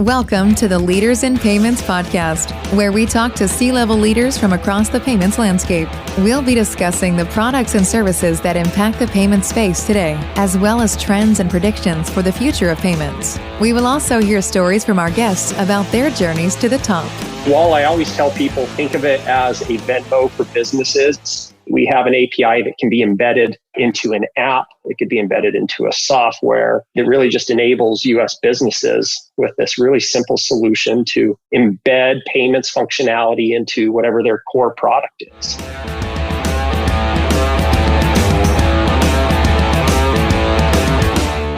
Welcome to the Leaders in Payments podcast, where we talk to C-level leaders from across the payments landscape. We'll be discussing the products and services that impact the payment space today, as well as trends and predictions for the future of payments. We will also hear stories from our guests about their journeys to the top. Well, I always tell people, think of it as a Venmo for businesses. We have an API that can be embedded into an app. It could be embedded into a software. It really just enables U.S. businesses with this really simple solution to embed payments functionality into whatever their core product is.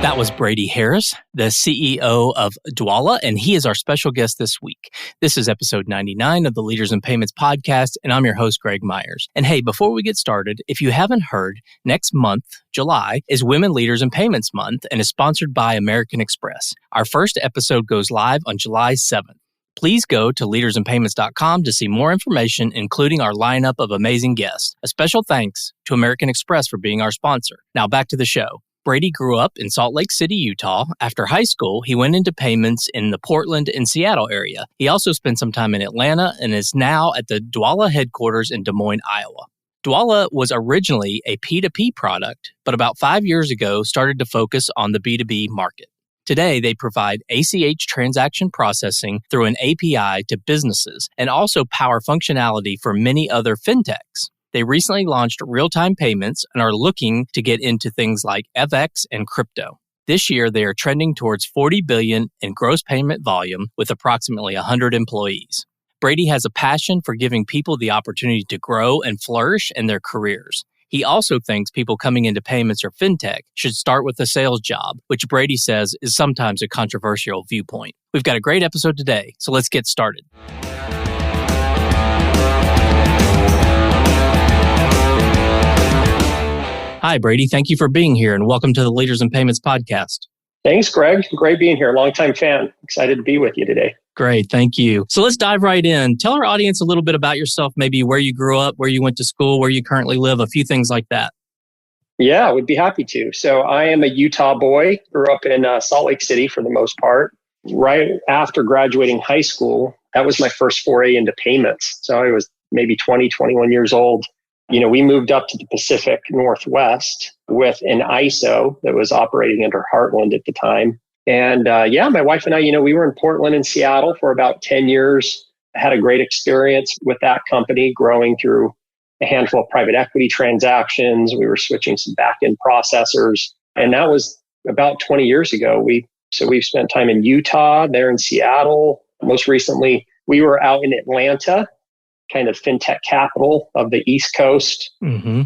That was Brady Harris, the CEO of Dwolla, and he is our special guest this week. This is episode 99 of the Leaders in Payments podcast, and I'm your host, Greg Myers. And hey, before we get started, if you haven't heard, next month, July, is Women Leaders in Payments Month and is sponsored by American Express. Our first episode goes live on July 7th. Please go to leadersinpayments.com to see more information, including our lineup of amazing guests. A special thanks to American Express for being our sponsor. Now back to the show. Brady grew up in Salt Lake City, Utah. After high school, he went into payments in the Portland and Seattle area. He also spent some time in Atlanta and is now at the Dwolla headquarters in Des Moines, Iowa. Dwolla was originally a P2P product, but about 5 years ago started to focus on the B2B market. Today, they provide ACH transaction processing through an API to businesses and also power functionality for many other fintechs. They recently launched real-time payments and are looking to get into things like FX and crypto. This year, they are trending towards $40 billion in gross payment volume with approximately 100 employees. Brady has a passion for giving people the opportunity to grow and flourish in their careers. He also thinks people coming into payments or fintech should start with a sales job, which Brady says is sometimes a controversial viewpoint. We've got a great episode today, so let's get started. Hi, Brady. Thank you for being here and welcome to the Leaders in Payments podcast. Thanks, Greg. Great being here. Longtime fan. Excited to be with you today. Great. Thank you. So let's dive right in. Tell our audience a little bit about yourself, maybe where you grew up, where you went to school, where you currently live, a few things like that. Yeah, I would be happy to. So I am a Utah boy, grew up in Salt Lake City for the most part. Right after graduating high school, that was my first foray into payments. So I was maybe 20, 21 years old. We moved up to the Pacific Northwest with an ISO that was operating under Heartland at the time. And my wife and I, we were in Portland and Seattle for about 10 years. I had a great experience with that company, growing through a handful of private equity transactions. We were switching some back-end processors. And that was about 20 years ago. We've spent time in Utah, there in Seattle. Most recently, we were out in Atlanta, kind of fintech capital of the East Coast,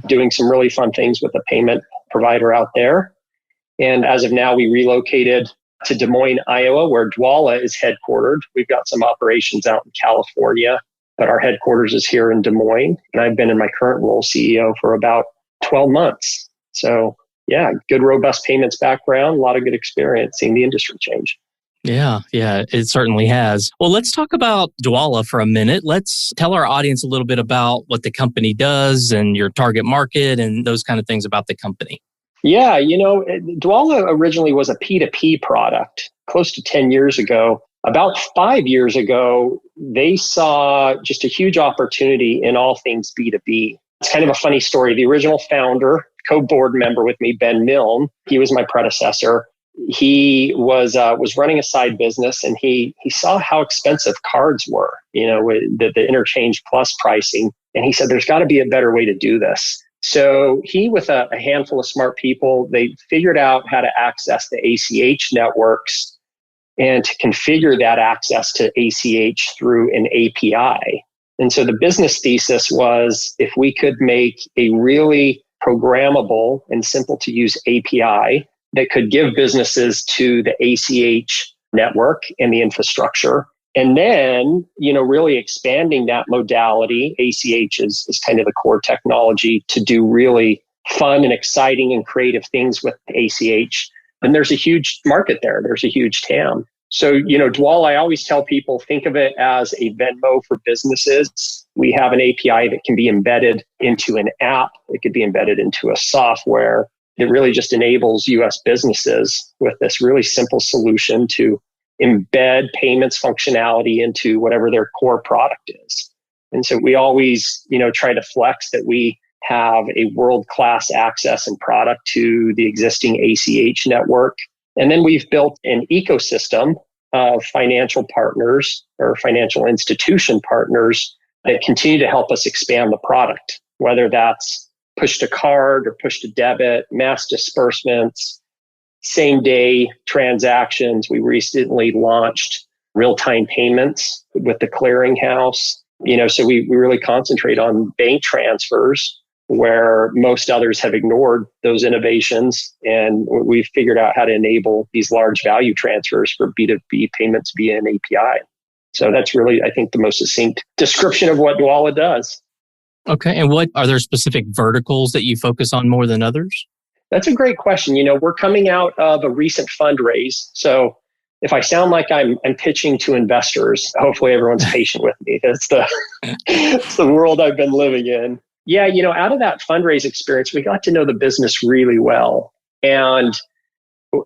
doing some really fun things with a payment provider out there. And as of now, we relocated to Des Moines, Iowa, where Dwolla is headquartered. We've got some operations out in California, but our headquarters is here in Des Moines. And I've been in my current role, CEO, for about 12 months. So yeah, good, robust payments background, a lot of good experience seeing the industry change. Yeah, it certainly has. Well, let's talk about Dwolla for a minute. Let's tell our audience a little bit about what the company does and your target market and those kind of things about the company. Yeah, Dwolla originally was a P2P product close to 10 years ago. About 5 years ago, they saw just a huge opportunity in all things B2B. It's kind of a funny story. The original founder, co-board member with me, Ben Milne, he was my predecessor. He was running a side business, and he saw how expensive cards were, with the interchange plus pricing. And he said, there's got to be a better way to do this. So he, with a handful of smart people, they figured out how to access the ACH networks and to configure that access to ACH through an API. And so the business thesis was, if we could make a really programmable and simple to use API that could give businesses to the ACH network and the infrastructure, and then, really expanding that modality. ACH is kind of the core technology to do really fun and exciting and creative things with ACH. And there's a huge market there. There's a huge TAM. So, Dwolla, I always tell people, think of it as a Venmo for businesses. We have an API that can be embedded into an app. It could be embedded into a software. It really just enables U.S. businesses with this really simple solution to embed payments functionality into whatever their core product is. And so we always, try to flex that we have a world-class access and product to the existing ACH network. And then we've built an ecosystem of financial partners or financial institution partners that continue to help us expand the product, whether that's push to card or push to debit, mass disbursements, same day transactions. We recently launched real-time payments with the clearinghouse. So we really concentrate on bank transfers where most others have ignored those innovations. And we've figured out how to enable these large value transfers for B2B payments via an API. So that's really, I think, the most succinct description of what Dwolla does. Okay. And are there specific verticals that you focus on more than others? That's a great question. We're coming out of a recent fundraise. So if I sound like I'm pitching to investors, hopefully everyone's patient with me. It's the world I've been living in. Yeah, out of that fundraise experience, we got to know the business really well. And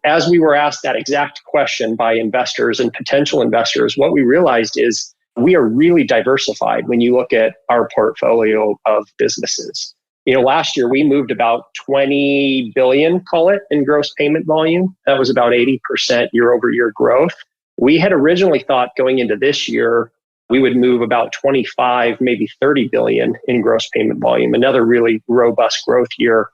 as we were asked that exact question by investors and potential investors, what we realized is we are really diversified when you look at our portfolio of businesses. Last year we moved about 20 billion, call it, in gross payment volume. That was about 80% year over year growth. We had originally thought going into this year, we would move about 25, maybe 30 billion in gross payment volume, another really robust growth year.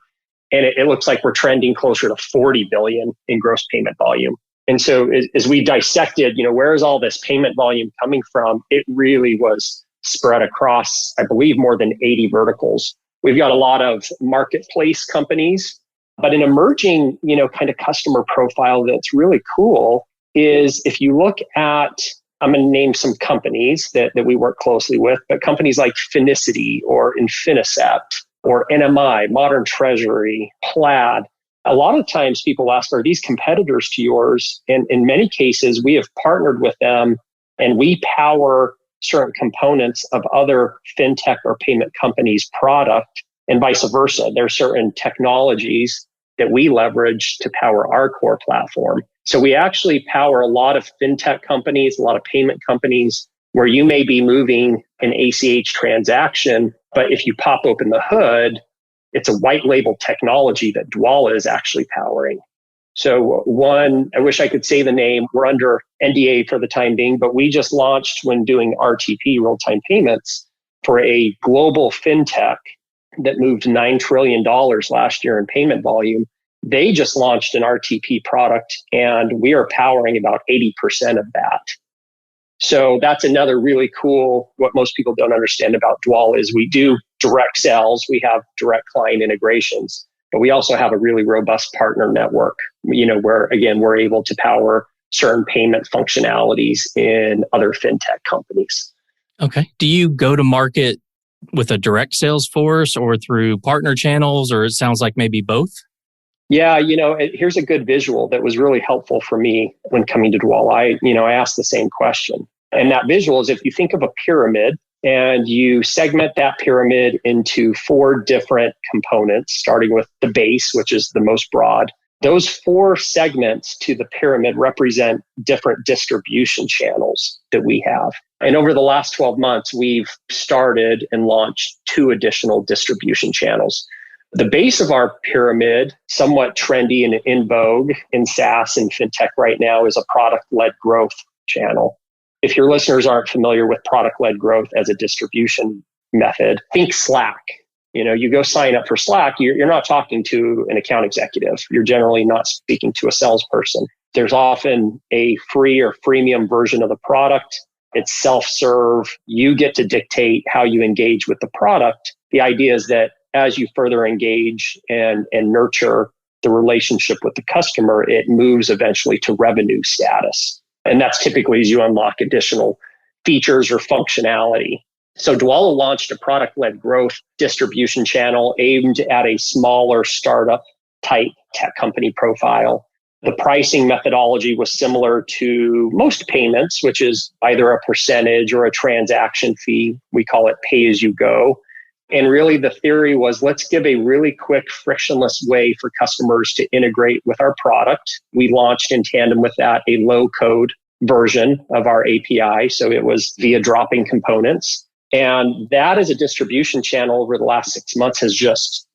And it looks like we're trending closer to 40 billion in gross payment volume. And so as we dissected, where is all this payment volume coming from? It really was spread across, I believe, more than 80 verticals. We've got a lot of marketplace companies, but an emerging, kind of customer profile that's really cool is if you look at, I'm going to name some companies that we work closely with, but companies like Finicity or Infinicept or NMI, Modern Treasury, Plaid. A lot of times people ask, are these competitors to yours? And in many cases, we have partnered with them and we power certain components of other fintech or payment companies' product and vice versa. There are certain technologies that we leverage to power our core platform. So we actually power a lot of fintech companies, a lot of payment companies where you may be moving an ACH transaction, but if you pop open the hood, it's a white label technology that Dwolla is actually powering. So one, I wish I could say the name, we're under NDA for the time being, but we just launched when doing RTP, real-time payments, for a global fintech that moved $9 trillion last year in payment volume. They just launched an RTP product and we are powering about 80% of that. So that's another really cool, what most people don't understand about Dwolla is we do direct sales, we have direct client integrations, but we also have a really robust partner network, where again, we're able to power certain payment functionalities in other fintech companies. Okay. Do you go to market with a direct sales force or through partner channels, or it sounds like maybe both? Yeah, here's a good visual that was really helpful for me when coming to Dwolla. I asked the same question. And that visual is if you think of a pyramid and you segment that pyramid into 4 different components, starting with the base, which is the most broad. Those 4 segments to the pyramid represent different distribution channels that we have. And over the last 12 months, we've started and launched 2 additional distribution channels. The base of our pyramid, somewhat trendy and in vogue in SaaS and fintech right now, is a product-led growth channel. If your listeners aren't familiar with product-led growth as a distribution method, think Slack. You go sign up for Slack, you're not talking to an account executive. You're generally not speaking to a salesperson. There's often a free or freemium version of the product. It's self-serve. You get to dictate how you engage with the product. The idea is that as you further engage and nurture the relationship with the customer, it moves eventually to revenue status. And that's typically as you unlock additional features or functionality. So Dwolla launched a product-led growth distribution channel aimed at a smaller startup type tech company profile. The pricing methodology was similar to most payments, which is either a percentage or a transaction fee. We call it pay as you go. And really the theory was, let's give a really quick, frictionless way for customers to integrate with our product. We launched in tandem with that a low-code version of our API. So it was via dropping components. And that as a distribution channel over the last 6 months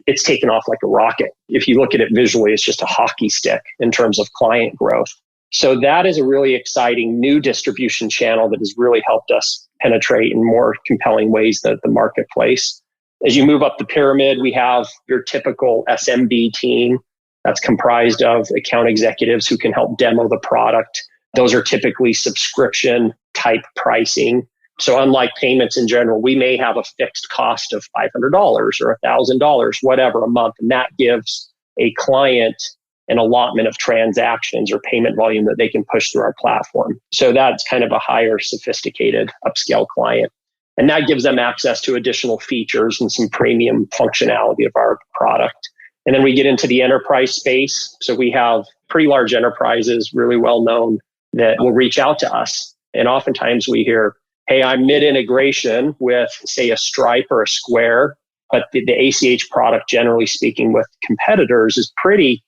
it's taken off like a rocket. If you look at it visually, it's just a hockey stick in terms of client growth. So that is a really exciting new distribution channel that has really helped us penetrate in more compelling ways the marketplace. As you move up the pyramid, we have your typical SMB team that's comprised of account executives who can help demo the product. Those are typically subscription type pricing. So unlike payments in general, we may have a fixed cost of $500 or $1,000, whatever a month, and that gives a client an allotment of transactions or payment volume that they can push through our platform. So that's kind of a higher sophisticated upscale client. And that gives them access to additional features and some premium functionality of our product. And then we get into the enterprise space. So we have pretty large enterprises, really well known, that will reach out to us. And oftentimes we hear, hey, I'm mid-integration with, say, a Stripe or a Square, but the ACH product, generally speaking, with competitors is pretty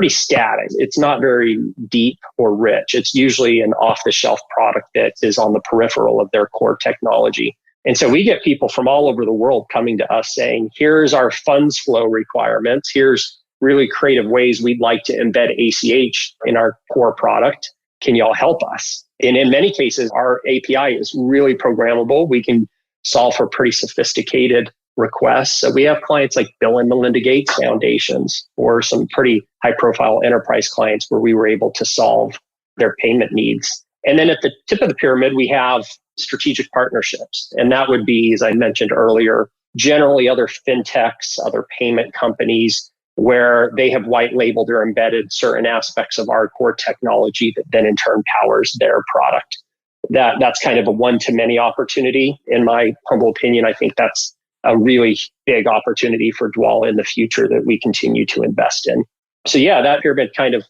static. It's not very deep or rich. It's usually an off-the-shelf product that is on the peripheral of their core technology. And so we get people from all over the world coming to us saying, here's our funds flow requirements. Here's really creative ways we'd like to embed ACH in our core product. Can y'all help us? And in many cases, our API is really programmable. We can solve for pretty sophisticated requests. So we have clients like Bill and Melinda Gates Foundations or some pretty high profile enterprise clients where we were able to solve their payment needs. And then at the tip of the pyramid, we have strategic partnerships. And that would be, as I mentioned earlier, generally other fintechs, other payment companies where they have white labeled or embedded certain aspects of our core technology that then in turn powers their product. That's kind of a one-to-many opportunity. In my humble opinion, I think that's a really big opportunity for Dwolla in the future that we continue to invest in. So yeah, that pyramid kind of,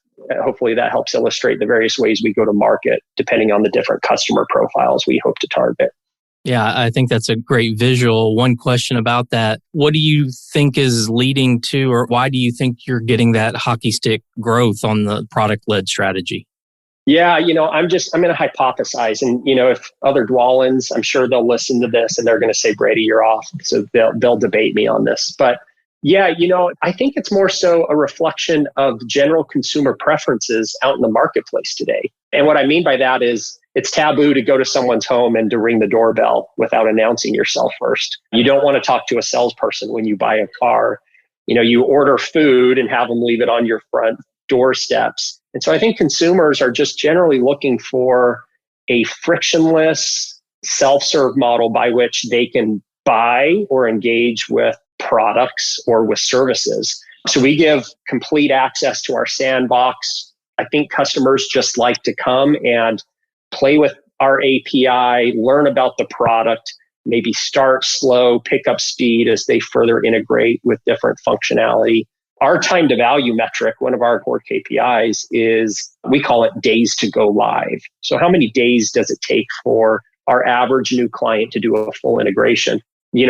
hopefully that helps illustrate the various ways we go to market depending on the different customer profiles we hope to target. Yeah, I think that's a great visual. One question about that. What do you think is leading to, or why do you think you're getting that hockey stick growth on the product-led strategy? Yeah, I'm going to hypothesize. And, if other Dwollans, I'm sure they'll listen to this and they're going to say, Brady, you're off. So they'll debate me on this. But yeah, I think it's more so a reflection of general consumer preferences out in the marketplace today. And what I mean by that is it's taboo to go to someone's home and to ring the doorbell without announcing yourself first. You don't want to talk to a salesperson when you buy a car. You order food and have them leave it on your front doorsteps. And so I think consumers are just generally looking for a frictionless self-serve model by which they can buy or engage with products or with services. So we give complete access to our sandbox. I think customers just like to come and play with our API, learn about the product, maybe start slow, pick up speed as they further integrate with different functionality. Our time to value metric, one of our core KPIs, is we call it days to go live. So how many days does it take for our average new client to do a full integration?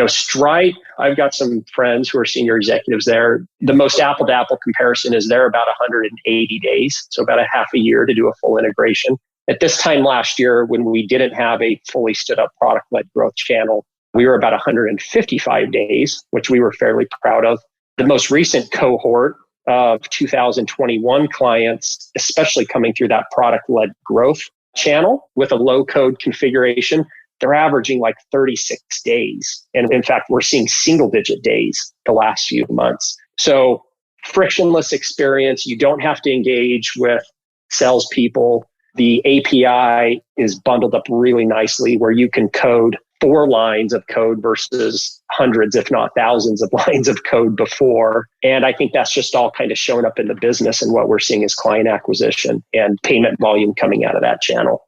Stripe, I've got some friends who are senior executives there. The most apple to apple comparison is they're about 180 days. So about a half a year to do a full integration. At this time last year, when we didn't have a fully stood up product-led growth channel, we were about 155 days, which we were fairly proud of. The most recent cohort of 2021 clients, especially coming through that product-led growth channel with a low-code configuration, they're averaging like 36 days. And in fact, we're seeing single-digit days the last few months. So frictionless experience. You don't have to engage with salespeople. The API is bundled up really nicely where you can code 4 lines of code versus hundreds, if not thousands of lines of code before. And I think that's just all kind of showing up in the business, and what we're seeing is client acquisition and payment volume coming out of that channel.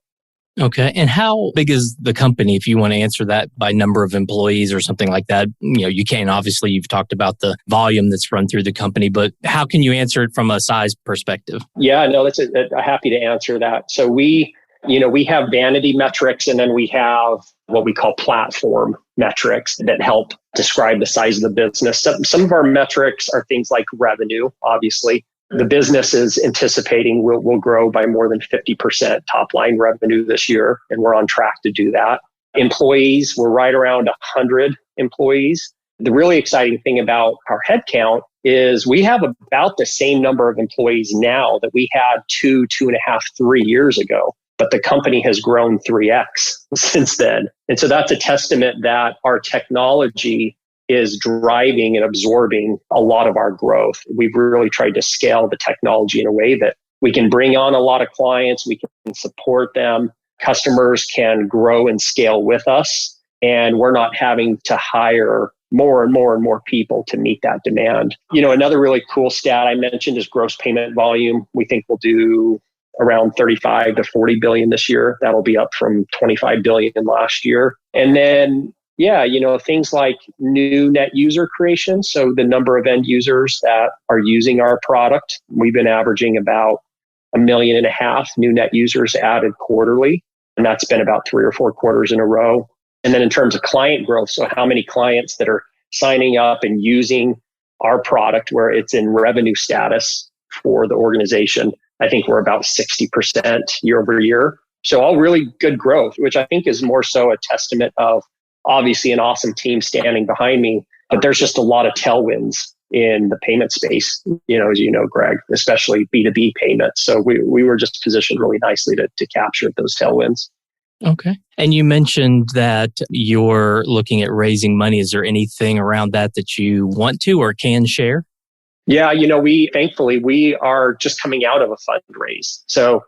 Okay. And how big is the company, if you want to answer that by number of employees or something like that? You can, obviously, you've talked about the volume that's run through the company, but how can you answer it from a size perspective? Yeah, no, that's happy to answer that. So we have vanity metrics, and then we have what we call platform metrics that help describe the size of the business. Some of our metrics are things like revenue, obviously. The business is anticipating we'll grow by more than 50% top line revenue this year, and we're on track to do that. Employees, we're right around 100 employees. The really exciting thing about our headcount is we have about the same number of employees now that we had 2.5, 3 years ago, but the company has grown 3x since then. And so that's a testament that our technology is driving and absorbing a lot of our growth. We've really tried to scale the technology in a way that we can bring on a lot of clients, we can support them, customers can grow and scale with us, and we're not having to hire more and more people to meet that demand. Another really cool stat I mentioned is gross payment volume. We think we'll do around 35 to 40 billion this year. That'll be up from 25 billion last year. And then, things like new net user creation. So the number of end users that are using our product, we've been averaging about 1.5 million new net users added quarterly. And that's been about 3 or 4 quarters in a row. And then in terms of client growth, so how many clients that are signing up and using our product where it's in revenue status for the organization, I think we're about 60% year over year. So all really good growth, which I think is more so a testament of obviously an awesome team standing behind me, but there's just a lot of tailwinds in the payment space, as you know, Greg, especially B2B payments. So we were just positioned really nicely to capture those tailwinds. Okay. And you mentioned that you're looking at raising money. Is there anything around that you want to or can share? Yeah, we are just coming out of a fundraise. So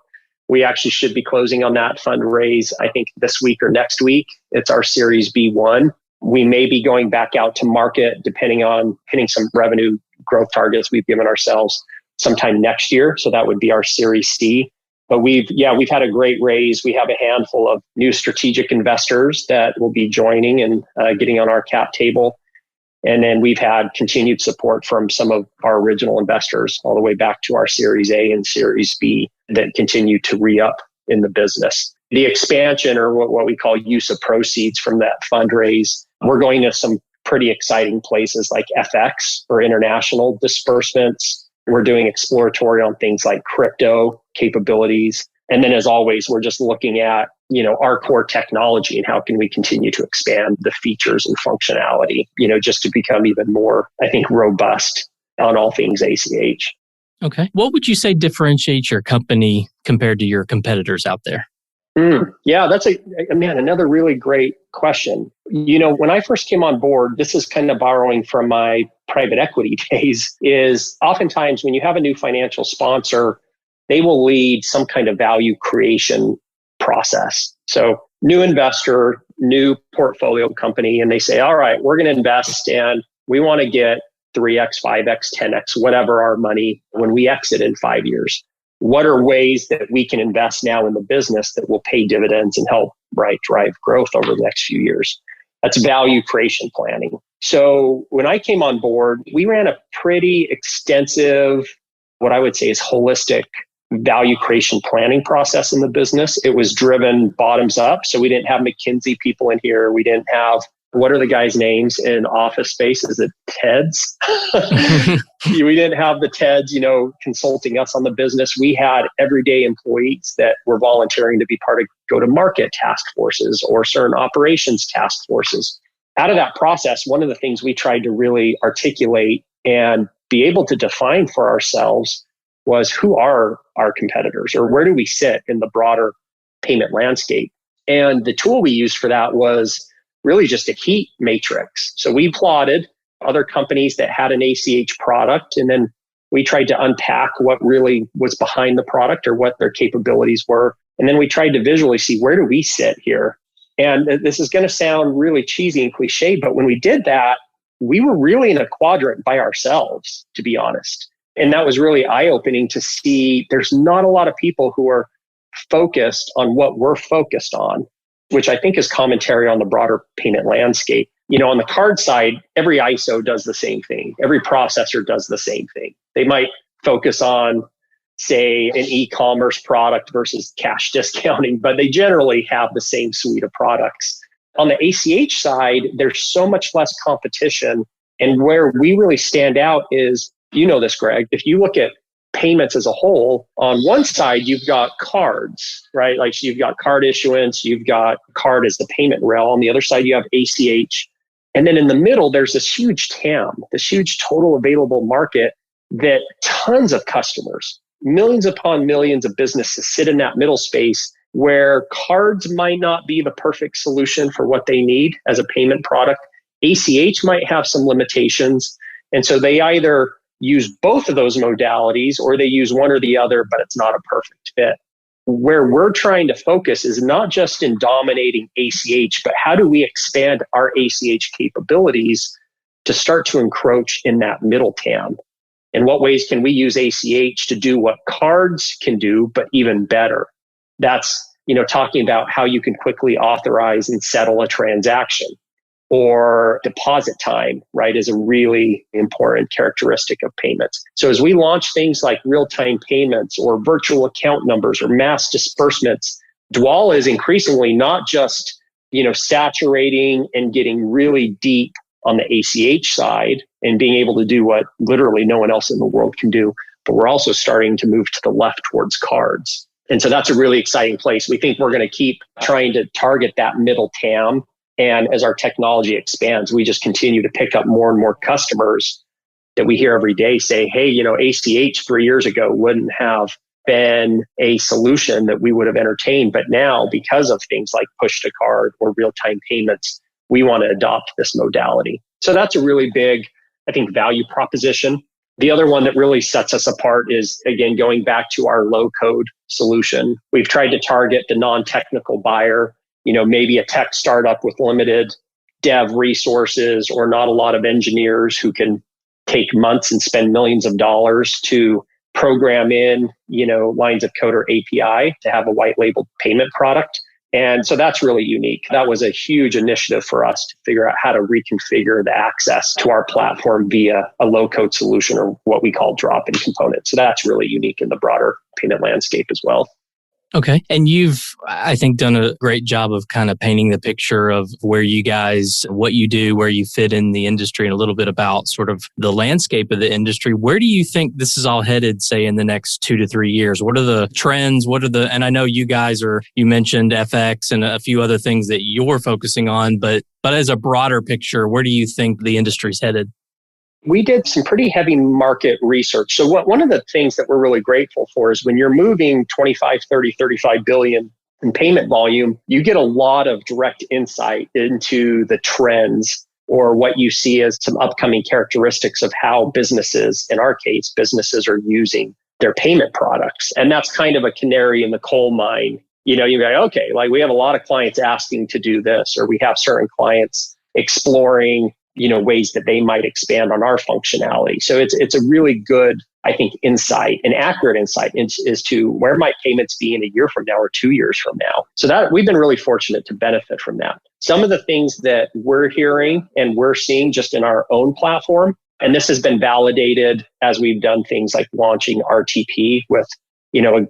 we actually should be closing on that fundraise, I think this week or next week. It's our Series B1. We may be going back out to market depending on hitting some revenue growth targets we've given ourselves sometime next year. So that would be our Series C. But we've had a great raise. We have a handful of new strategic investors that will be joining and getting on our cap table. And then we've had continued support from some of our original investors all the way back to our Series A and Series B that continue to re-up in the business. The expansion, or what we call use of proceeds from that fundraise, we're going to some pretty exciting places like FX or international disbursements. We're doing exploratory on things like crypto capabilities. And then as always, we're just looking at, our core technology and how can we continue to expand the features and functionality, just to become even more, I think, robust on all things ACH. Okay. What would you say differentiates your company compared to your competitors out there? Yeah, that's another really great question. When I first came on board, this is kind of borrowing from my private equity days, is oftentimes when you have a new financial sponsor, they will lead some kind of value creation process. So new investor, new portfolio company, and they say, all right, we're going to invest and we want to get 3x, 5x, 10x, whatever our money when we exit in 5 years. What are ways that we can invest now in the business that will pay dividends and help drive growth over the next few years? That's value creation planning. So when I came on board, we ran a pretty extensive, what I would say is holistic value creation planning process in the business. It was driven bottoms up. So we didn't have McKinsey people in here. We didn't have, what are the guys' names in office space? Is it TEDs? We didn't have the TEDs, consulting us on the business. We had everyday employees that were volunteering to be part of go-to-market task forces or certain operations task forces. Out of that process, one of the things we tried to really articulate and be able to define for ourselves was who are our competitors, or where do we sit in the broader payment landscape? And the tool we used for that was really just a heat matrix. So we plotted other companies that had an ACH product, and then we tried to unpack what really was behind the product or what their capabilities were. And then we tried to visually see, where do we sit here? And this is going to sound really cheesy and cliche, but when we did that, we were really in a quadrant by ourselves, to be honest. And that was really eye-opening to see there's not a lot of people who are focused on what we're focused on, which I think is commentary on the broader payment landscape. On the card side, every ISO does the same thing. Every processor does the same thing. They might focus on, say, an e-commerce product versus cash discounting, but they generally have the same suite of products. On the ACH side, there's so much less competition. And where we really stand out is, this, Greg, if you look at payments as a whole, on one side, you've got cards, right? Like you've got card issuance, you've got card as the payment rail. On the other side, you have ACH. And then in the middle, there's this huge TAM, this huge total available market that tons of customers, millions upon millions of businesses sit in that middle space where cards might not be the perfect solution for what they need as a payment product. ACH might have some limitations. And so they either use both of those modalities or they use one or the other, but it's not a perfect fit. Where we're trying to focus is not just in dominating ACH, but how do we expand our ACH capabilities to start to encroach in that middle TAM? In what ways can we use ACH to do what cards can do, but even better? That's, talking about how you can quickly authorize and settle a transaction, or deposit time, right, is a really important characteristic of payments. So as we launch things like real-time payments or virtual account numbers or mass disbursements, Dwolla is increasingly not just, saturating and getting really deep on the ACH side and being able to do what literally no one else in the world can do, but we're also starting to move to the left towards cards. And so that's a really exciting place. We think we're going to keep trying to target that middle TAM. And as our technology expands, we just continue to pick up more and more customers that we hear every day say, hey, ACH 3 years ago wouldn't have been a solution that we would have entertained. But now, because of things like push to card or real-time payments, we want to adopt this modality. So that's a really big, I think, value proposition. The other one that really sets us apart is, again, going back to our low-code solution. We've tried to target the non-technical buyer, maybe a tech startup with limited dev resources or not a lot of engineers who can take months and spend millions of dollars to program in, lines of code or API to have a white labeled payment product. And so that's really unique. That was a huge initiative for us to figure out how to reconfigure the access to our platform via a low-code solution, or what we call drop-in components. So that's really unique in the broader payment landscape as well. Okay. And you've, I think, done a great job of kind of painting the picture of where you guys, what you do, where you fit in the industry, and a little bit about sort of the landscape of the industry. Where do you think this is all headed, say, in the next 2 to 3 years? What are the trends? And I know you guys you mentioned FX and a few other things that you're focusing on, but as a broader picture, where do you think the industry's headed? We did some pretty heavy market research. So one of the things that we're really grateful for is when you're moving 25, 30, 35 billion in payment volume, you get a lot of direct insight into the trends or what you see as some upcoming characteristics of how businesses, in our case, businesses are using their payment products. And that's kind of a canary in the coal mine. You go, okay, like we have a lot of clients asking to do this, or we have certain clients exploring ways that they might expand on our functionality. So it's a really good, I think, insight, an accurate insight as to where might payments be in a year from now or 2 years from now. So that we've been really fortunate to benefit from that. Some of the things that we're hearing and we're seeing just in our own platform, and this has been validated as we've done things like launching RTP with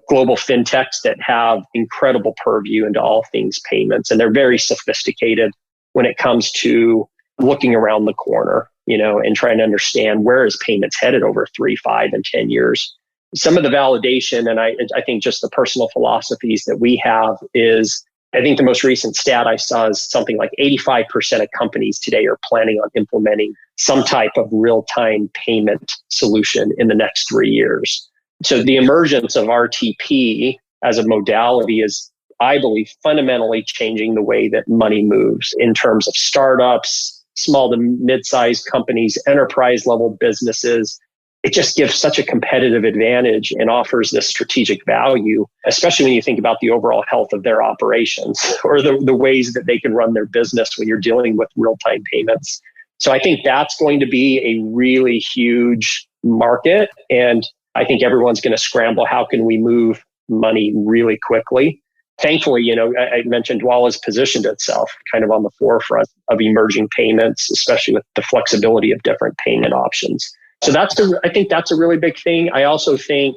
global fintechs that have incredible purview into all things payments, and they're very sophisticated when it comes to looking around the corner, and trying to understand where is payments headed over 3, 5, and 10 years. Some of the validation, and I think just the personal philosophies that we have is, I think the most recent stat I saw is something like 85% of companies today are planning on implementing some type of real-time payment solution in the next 3 years. So the emergence of RTP as a modality is, I believe, fundamentally changing the way that money moves in terms of startups, small to mid-sized companies, enterprise-level businesses. It just gives such a competitive advantage and offers this strategic value, especially when you think about the overall health of their operations or the ways that they can run their business when you're dealing with real-time payments. So I think that's going to be a really huge market. And I think everyone's going to scramble. How can we move money really quickly? Thankfully, I mentioned Dwolla's positioned itself kind of on the forefront of emerging payments, especially with the flexibility of different payment options. So I think that's a really big thing. I also think,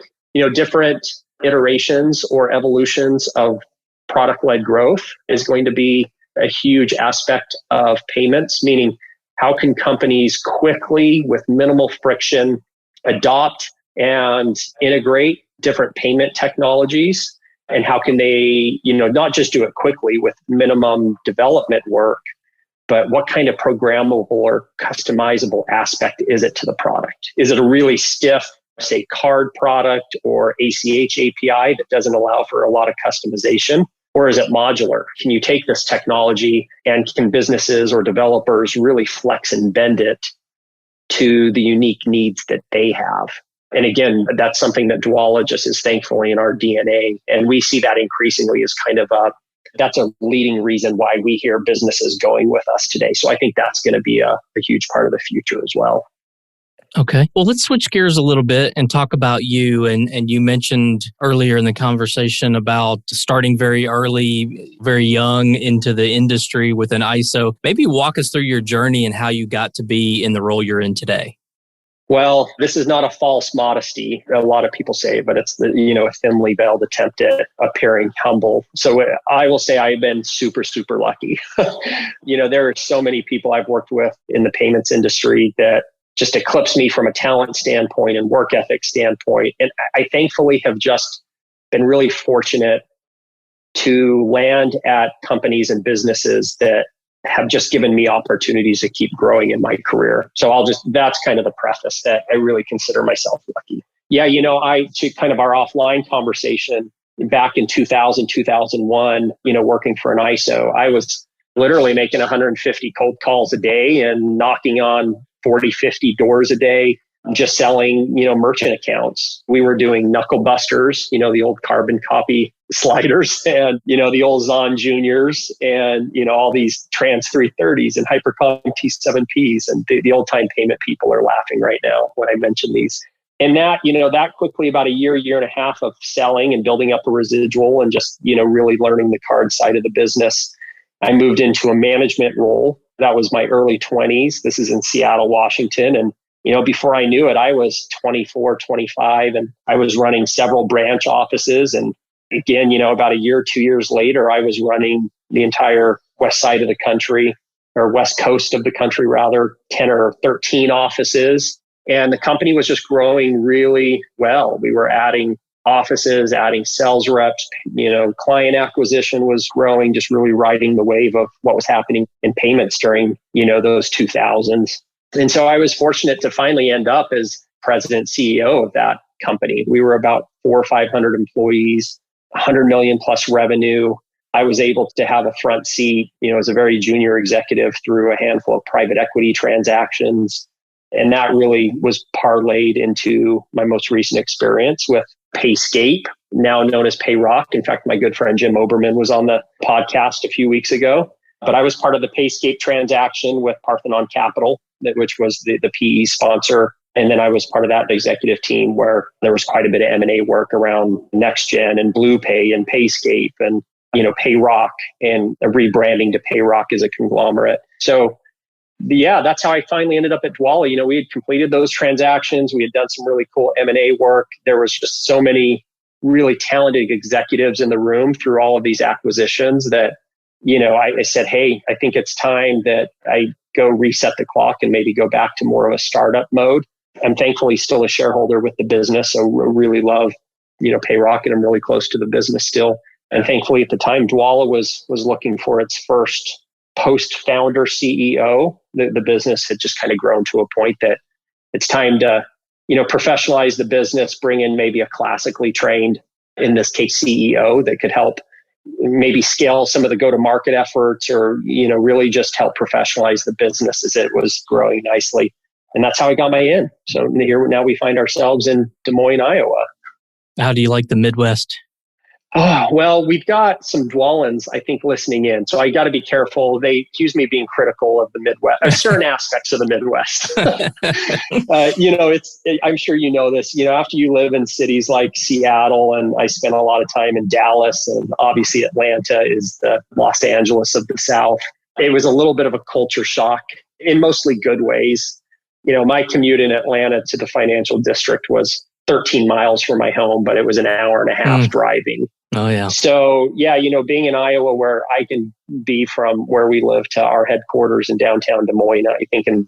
different iterations or evolutions of product-led growth is going to be a huge aspect of payments, meaning how can companies quickly, with minimal friction, adopt and integrate different payment technologies. And how can they, not just do it quickly with minimum development work, but what kind of programmable or customizable aspect is it to the product? Is it a really stiff, say, card product or ACH API that doesn't allow for a lot of customization? Or is it modular? Can you take this technology and can businesses or developers really flex and bend it to the unique needs that they have? And again, that's something that Dwolla just is thankfully in our DNA. And we see that increasingly as kind of that's a leading reason why we hear businesses going with us today. So I think that's going to be a huge part of the future as well. Okay. Well, let's switch gears a little bit and talk about you. And you mentioned earlier in the conversation about starting very early, very young into the industry with an ISO. Maybe walk us through your journey and how you got to be in the role you're in today. Well, this is not a false modesty. A lot of people say, but it's a thinly veiled attempt at appearing humble. So I will say I've been super, super lucky. There are so many people I've worked with in the payments industry that just eclipse me from a talent standpoint and work ethic standpoint. And I thankfully have just been really fortunate to land at companies and businesses that have just given me opportunities to keep growing in my career. So that's kind of the preface that I really consider myself lucky. Yeah, to kind of our offline conversation back in 2000, 2001, working for an ISO, I was literally making 150 cold calls a day and knocking on 40, 50 doors a day, just selling, merchant accounts. We were doing knuckle busters, the old carbon copy sliders and, the old Zon Juniors and, all these Trans 330s and Hypercom T7Ps. And the old time payment people are laughing right now when I mention these. And that, that quickly, about a year and a half of selling and building up a residual and just, really learning the card side of the business, I moved into a management role. That was my early 20s. This is in Seattle, Washington. And before I knew it, I was 24, 25, and I was running several branch offices. And again, about a year, 2 years later, I was running the entire west side of the country, or west coast of the country, rather, 10 or 13 offices. And the company was just growing really well. We were adding offices, adding sales reps, client acquisition was growing, just really riding the wave of what was happening in payments during, those 2000s. And so I was fortunate to finally end up as president CEO of that company. We were about 400 or 500 employees, 100 million plus revenue. I was able to have a front seat, as a very junior executive through a handful of private equity transactions. And that really was parlayed into my most recent experience with Payscape, now known as PayRock. In fact, my good friend Jim Oberman was on the podcast a few weeks ago. But I was part of the Payscape transaction with Parthenon Capital, which was the PE sponsor. And then I was part of that executive team where there was quite a bit of M&A work around NextGen and BluePay and Payscape and, PayRock and rebranding to PayRock as a conglomerate. So yeah, that's how I finally ended up at Dwolla. We had completed those transactions. We had done some really cool M&A work. There was just so many really talented executives in the room through all of these acquisitions that, I said, hey, I think it's time that I go reset the clock and maybe go back to more of a startup mode. I'm thankfully still a shareholder with the business. So I really love, PayRock, and I'm really close to the business still. And thankfully at the time, Dwolla was looking for its first post-founder CEO. The business had just kind of grown to a point that it's time to, professionalize the business, bring in maybe a classically trained, in this case, CEO that could help maybe scale some of the go-to-market efforts or, really just help professionalize the business as it was growing nicely. And that's how I got my in. So now we find ourselves in Des Moines, Iowa. How do you like the Midwest? Oh, well, we've got some Dwollans, I think, listening in. So I got to be careful. They accuse me of being critical of the Midwest, certain aspects of the Midwest. I'm sure you know this, after you live in cities like Seattle, and I spent a lot of time in Dallas, and obviously Atlanta is the Los Angeles of the South. It was a little bit of a culture shock in mostly good ways. My commute in Atlanta to the financial district was 13 miles from my home, but it was an hour and a half driving. Oh, yeah. So, yeah, being in Iowa where I can be from where we live to our headquarters in downtown Des Moines, I think in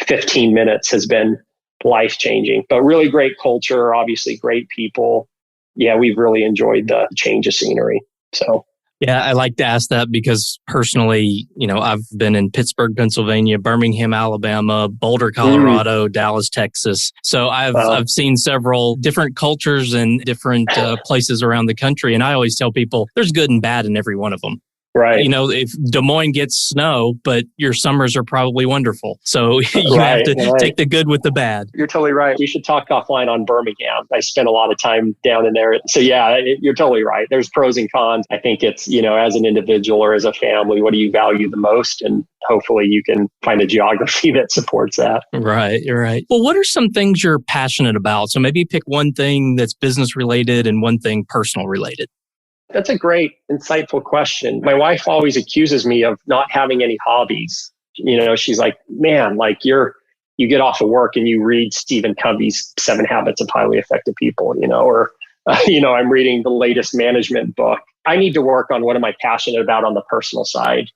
15 minutes has been life-changing. But really great culture, obviously great people. Yeah, we've really enjoyed the change of scenery. So yeah, I like to ask that because personally, I've been in Pittsburgh, Pennsylvania, Birmingham, Alabama, Boulder, Colorado, Dallas, Texas. So I've seen several different cultures and different places around the country. And I always tell people there's good and bad in every one of them. Right. If Des Moines gets snow, but your summers are probably wonderful. So you have to take the good with the bad. You're totally right. We should talk offline on Birmingham. I spent a lot of time down in there. So yeah, you're totally right. There's pros and cons. I think it's, as an individual or as a family, what do you value the most? And hopefully you can find a geography that supports that. Right. Well, what are some things you're passionate about? So maybe pick one thing that's business related and one thing personal related. That's a great, insightful question. My wife always accuses me of not having any hobbies. She's like, man, like you get off of work and you read Stephen Covey's 7 Habits of Highly Effective People, or, I'm reading the latest management book. I need to work on what am I passionate about on the personal side.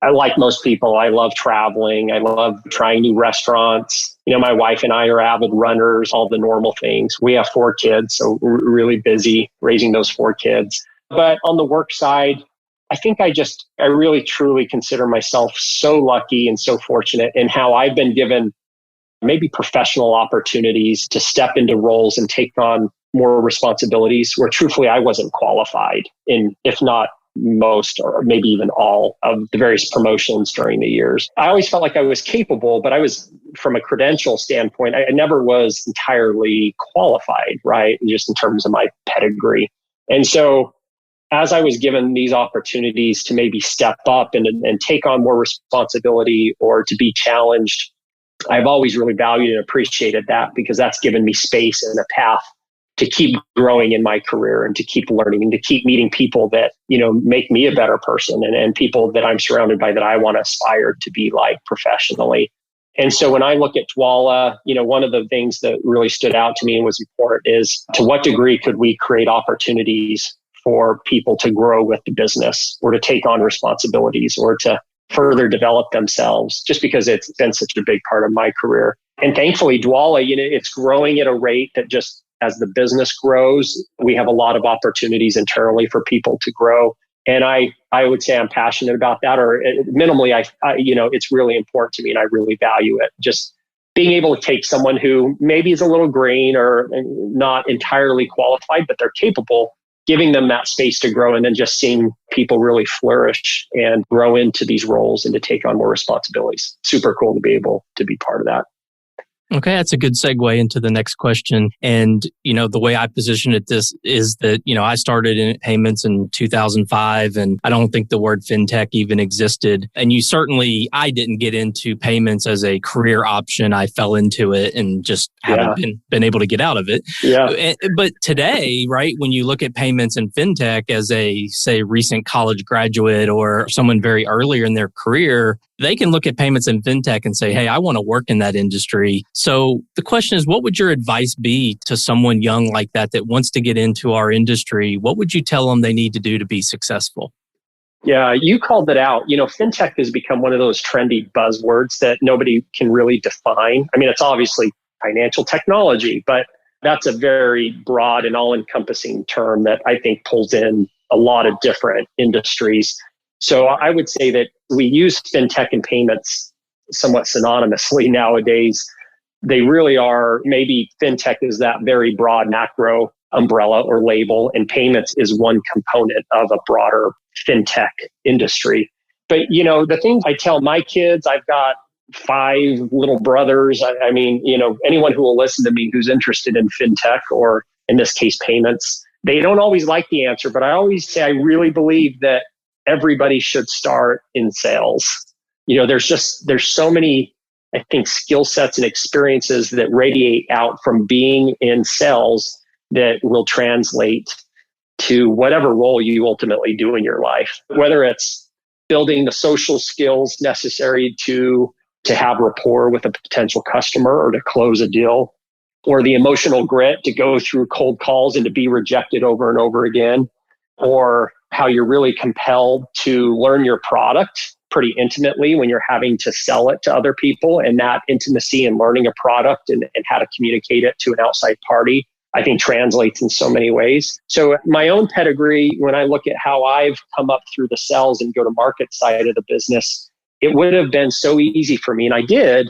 I like most people, I love traveling. I love trying new restaurants. My wife and I are avid runners, all the normal things. We have 4 kids, so we're really busy raising those 4 kids. But on the work side, I think I really truly consider myself so lucky and so fortunate in how I've been given maybe professional opportunities to step into roles and take on more responsibilities where truthfully I wasn't qualified in, if not most or maybe even all of the various promotions during the years. I always felt like I was capable, but I was, from a credential standpoint, I never was entirely qualified, right? Just in terms of my pedigree. And so as I was given these opportunities to maybe step up and take on more responsibility or to be challenged, I've always really valued and appreciated that because that's given me space and a path to keep growing in my career and to keep learning and to keep meeting people that, make me a better person and people that I'm surrounded by that I want to aspire to be like professionally. And so when I look at Dwolla, one of the things that really stood out to me and was important is to what degree could we create opportunities for people to grow with the business or to take on responsibilities or to further develop themselves, just because it's been such a big part of my career. And thankfully, Dwolla, it's growing at a rate that just as the business grows, we have a lot of opportunities internally for people to grow. And I would say I'm passionate about that, or minimally, it's really important to me and I really value it. Just being able to take someone who maybe is a little green or not entirely qualified, but they're capable, giving them that space to grow and then just seeing people really flourish and grow into these roles and to take on more responsibilities. Super cool to be able to be part of that. Okay, that's a good segue into the next question. And, the way I position it this is that, I started in payments in 2005, and I don't think the word fintech even existed. And I didn't get into payments as a career option. I fell into it and just haven't been able to get out of it. Yeah. But today, right, when you look at payments and fintech as a, say, recent college graduate or someone very earlier in their career, they can look at payments and fintech and say, hey, I want to work in that industry. So the question is, what would your advice be to someone young like that wants to get into our industry? What would you tell them they need to do to be successful? Yeah, you called it out. Fintech has become one of those trendy buzzwords that nobody can really define. I mean, it's obviously financial technology, but that's a very broad and all-encompassing term that I think pulls in a lot of different industries. So I would say that we use fintech and payments somewhat synonymously nowadays. They really are. Maybe fintech is that very broad macro umbrella or label, and payments is one component of a broader fintech industry. But, the things I tell my kids, I've got 5 little brothers. I mean, anyone who will listen to me who's interested in fintech or in this case, payments, they don't always like the answer, but I always say I really believe that everybody should start in sales. There's so many, I think, skill sets and experiences that radiate out from being in sales that will translate to whatever role you ultimately do in your life, whether it's building the social skills necessary to have rapport with a potential customer or to close a deal, or the emotional grit to go through cold calls and to be rejected over and over again, or how you're really compelled to learn your product pretty intimately when you're having to sell it to other people. And that intimacy and learning a product and how to communicate it to an outside party, I think translates in so many ways. So my own pedigree, when I look at how I've come up through the sales and go-to-market side of the business, it would have been so easy for me. And I did,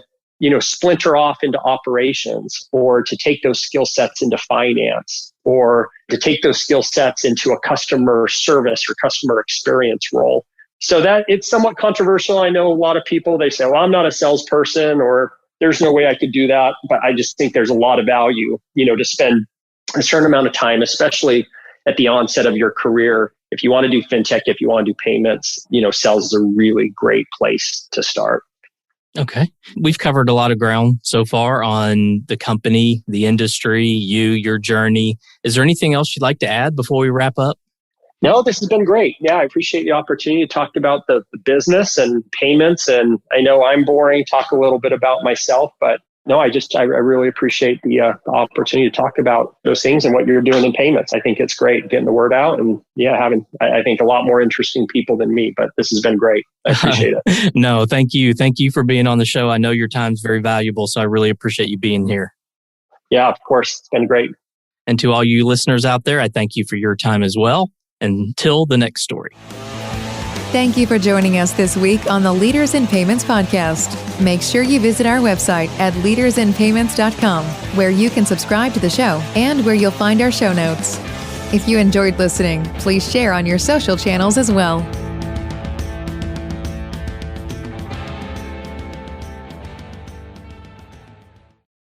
splinter off into operations, or to take those skill sets into finance, or to take those skill sets into a customer service or customer experience role. So that it's somewhat controversial. I know a lot of people, they say, well, I'm not a salesperson, or there's no way I could do that. But I just think there's a lot of value, to spend a certain amount of time, especially at the onset of your career. If you want to do fintech, if you want to do payments, sales is a really great place to start. Okay. We've covered a lot of ground so far on the company, the industry, your journey. Is there anything else you'd like to add before we wrap up? No, this has been great. Yeah, I appreciate the opportunity to talk about the business and payments. And I know I'm boring, talk a little bit about myself, but no, I really appreciate the opportunity to talk about those things and what you're doing in payments. I think it's great getting the word out, and having, I think, a lot more interesting people than me, but this has been great. I appreciate it. No, thank you. Thank you for being on the show. I know your time's very valuable, so I really appreciate you being here. Yeah, of course. It's been great. And to all you listeners out there, I thank you for your time as well. Until the next story. Thank you for joining us this week on the Leaders in Payments podcast. Make sure you visit our website at leadersinpayments.com, where you can subscribe to the show and where you'll find our show notes. If you enjoyed listening, please share on your social channels as well.